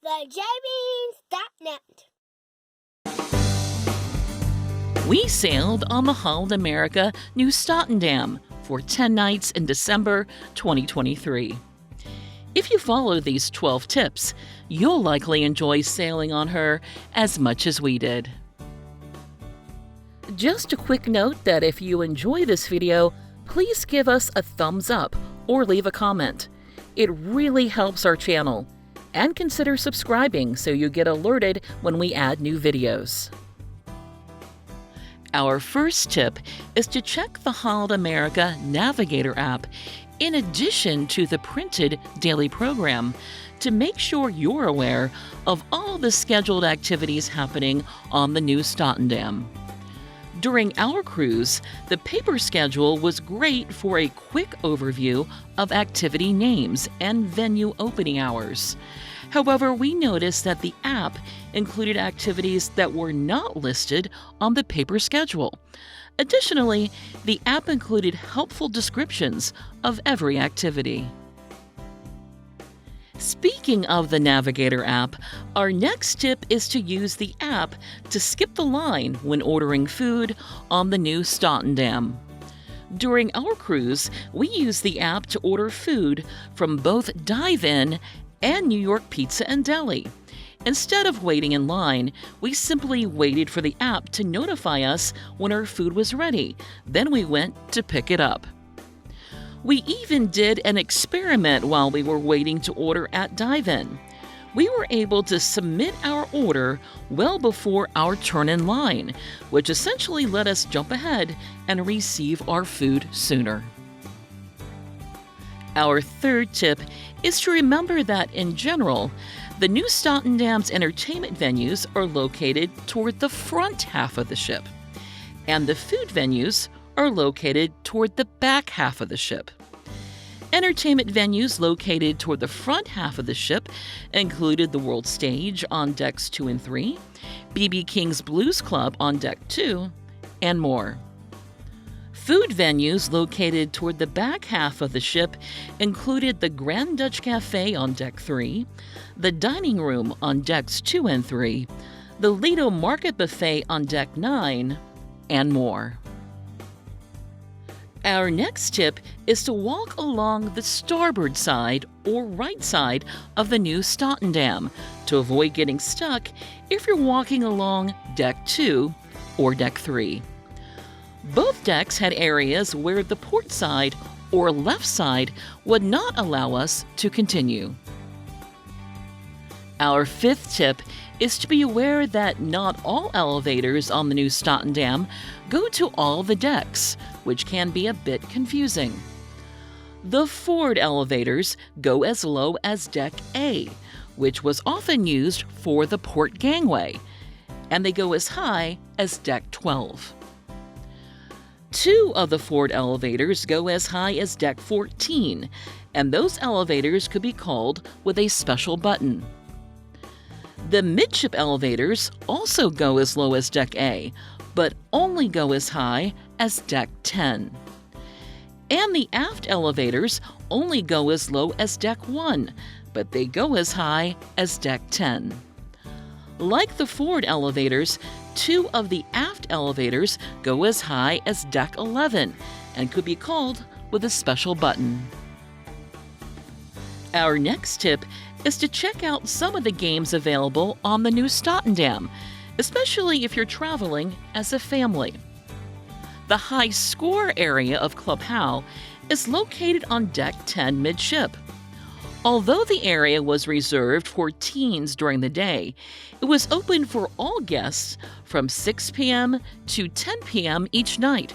TheJamies.net. We sailed on the Holland America Nieuw Statendam for 10 nights in December 2023. If you follow these 12 tips, you'll likely enjoy sailing on her as much as we did. Just a quick note that if you enjoy this video, please give us a thumbs up or leave a comment. It really helps our channel. And consider subscribing so you get alerted when we add new videos. Our first tip is to check the Holland America Navigator app in addition to the printed daily program to make sure you're aware of all the scheduled activities happening on the Nieuw Statendam. During our cruise, the paper schedule was great for a quick overview of activity names and venue opening hours. However, we noticed that the app included activities that were not listed on the paper schedule. Additionally, the app included helpful descriptions of every activity. Speaking of the Navigator app, our next tip is to use the app to skip the line when ordering food on the Nieuw Statendam. During our cruise, we used the app to order food from both Dive-In and New York Pizza and Deli. Instead of waiting in line, we simply waited for the app to notify us when our food was ready. Then we went to pick it up. We even did an experiment while we were waiting to order at Dive-In. We were able to submit our order well before our turn in line, which essentially let us jump ahead and receive our food sooner. Our third tip is to remember that, in general, the Nieuw Statendam's entertainment venues are located toward the front half of the ship, and the food venues are located toward the back half of the ship. Entertainment venues located toward the front half of the ship included the World Stage on decks 2 and 3, B.B. King's Blues Club on deck 2, and more. Food venues located toward the back half of the ship included the Grand Dutch Cafe on deck 3, the dining room on decks 2 and 3, the Lido Market Buffet on deck 9, and more. Our next tip is to walk along the starboard side or right side of the Nieuw Statendam to avoid getting stuck if you're walking along deck 2 or deck 3. Both decks had areas where the port side or left side would not allow us to continue. Our fifth tip is to be aware that not all elevators on the Nieuw Statendam go to all the decks, which can be a bit confusing. The forward elevators go as low as deck A, which was often used for the port gangway, and they go as high as deck 12. Two of the forward elevators go as high as deck 14, and those elevators could be called with a special button. The midship elevators also go as low as deck A, but only go as high as deck 10. And the aft elevators only go as low as deck 1, but they go as high as deck 10. Like the forward elevators, two of the aft elevators go as high as deck 11 and could be called with a special button. Our next tip is to check out some of the games available on the Nieuw Statendam, especially if you're traveling as a family. The high score area of Club How is located on deck 10 midship. Although the area was reserved for teens during the day, it was open for all guests from 6 p.m. to 10 p.m. each night.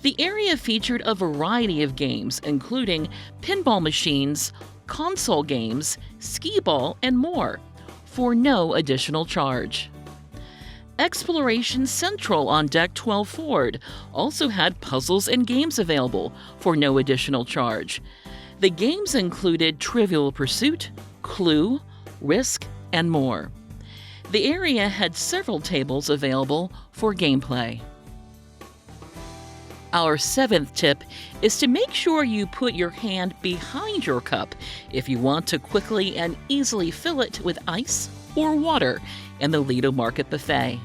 The area featured a variety of games, including pinball machines, console games, skee-ball, and more, for no additional charge. Exploration Central on Deck 12 forward also had puzzles and games available for no additional charge. The games included Trivial Pursuit, Clue, Risk, and more. The area had several tables available for gameplay. Our seventh tip is to make sure you put your hand behind your cup if you want to quickly and easily fill it with ice or water in the Lido Market Buffet.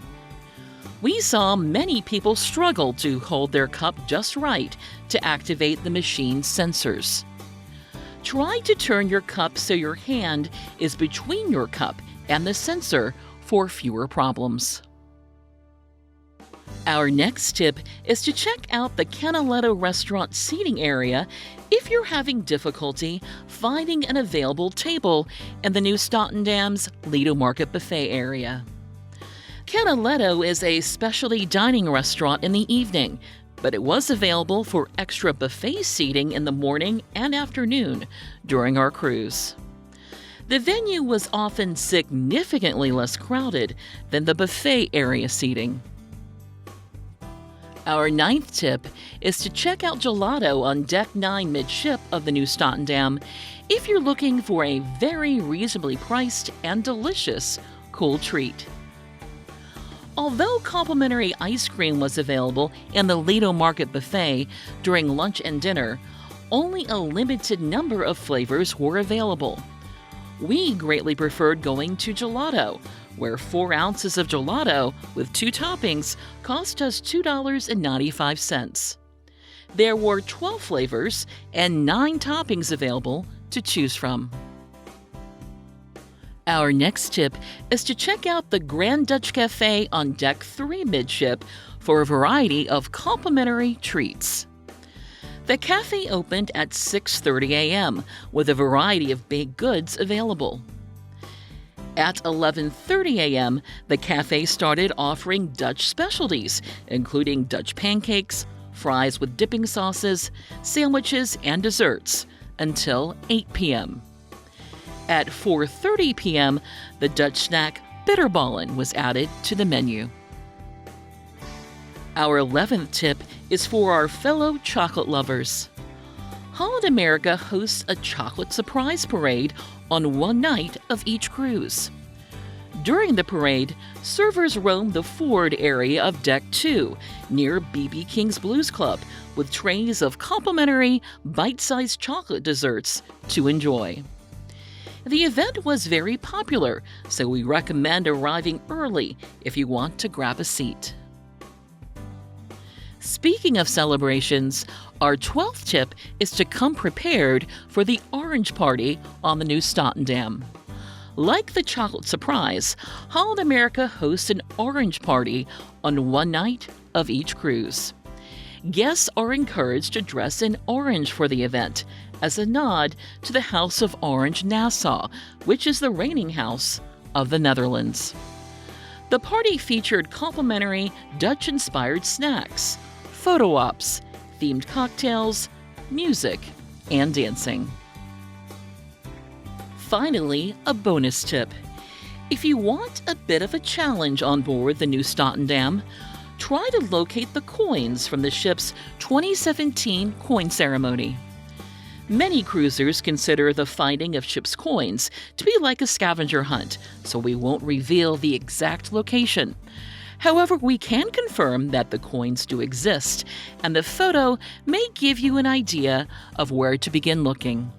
We saw many people struggle to hold their cup just right to activate the machine's sensors. Try to turn your cup so your hand is between your cup and the sensor for fewer problems. Our next tip is to check out the Canaletto restaurant seating area if you're having difficulty finding an available table in the New Statendam's Lido Market Buffet area. Canaletto is a specialty dining restaurant in the evening, but it was available for extra buffet seating in the morning and afternoon during our cruise. The venue was often significantly less crowded than the buffet area seating. Our ninth tip is to check out gelato on Deck 9 midship of the New Statendam if you're looking for a very reasonably priced and delicious cool treat. Although complimentary ice cream was available in the Lido Market Buffet during lunch and dinner, only a limited number of flavors were available. We greatly preferred going to gelato, where 4 ounces of gelato with 2 toppings cost us $2.95. There were 12 flavors and 9 toppings available to choose from. Our next tip is to check out the Grand Dutch Cafe on Deck 3 midship for a variety of complimentary treats. The cafe opened at 6:30 a.m. with a variety of baked goods available. At 11:30 a.m., the cafe started offering Dutch specialties, including Dutch pancakes, fries with dipping sauces, sandwiches, and desserts, until 8 p.m. At 4:30 p.m., the Dutch snack bitterballen was added to the menu. Our 11th tip is for our fellow chocolate lovers. Holland America hosts a chocolate surprise parade on one night of each cruise. During the parade, servers roam the forward area of Deck 2 near B.B. King's Blues Club with trays of complimentary, bite-sized chocolate desserts to enjoy. The event was very popular, so we recommend arriving early if you want to grab a seat. Speaking of celebrations, our 12th tip is to come prepared for the Orange Party on the New Statendam. Like the chocolate surprise, Holland America hosts an Orange Party on one night of each cruise. Guests are encouraged to dress in orange for the event, as a nod to the House of Orange Nassau, which is the reigning house of the Netherlands. The party featured complimentary Dutch-inspired snacks, photo ops, themed cocktails, music, and dancing. Finally, a bonus tip. If you want a bit of a challenge on board the New Statendam, try to locate the coins from the ship's 2017 coin ceremony. Many cruisers consider the finding of ship's coins to be like a scavenger hunt, so we won't reveal the exact location. However, we can confirm that the coins do exist, and the photo may give you an idea of where to begin looking.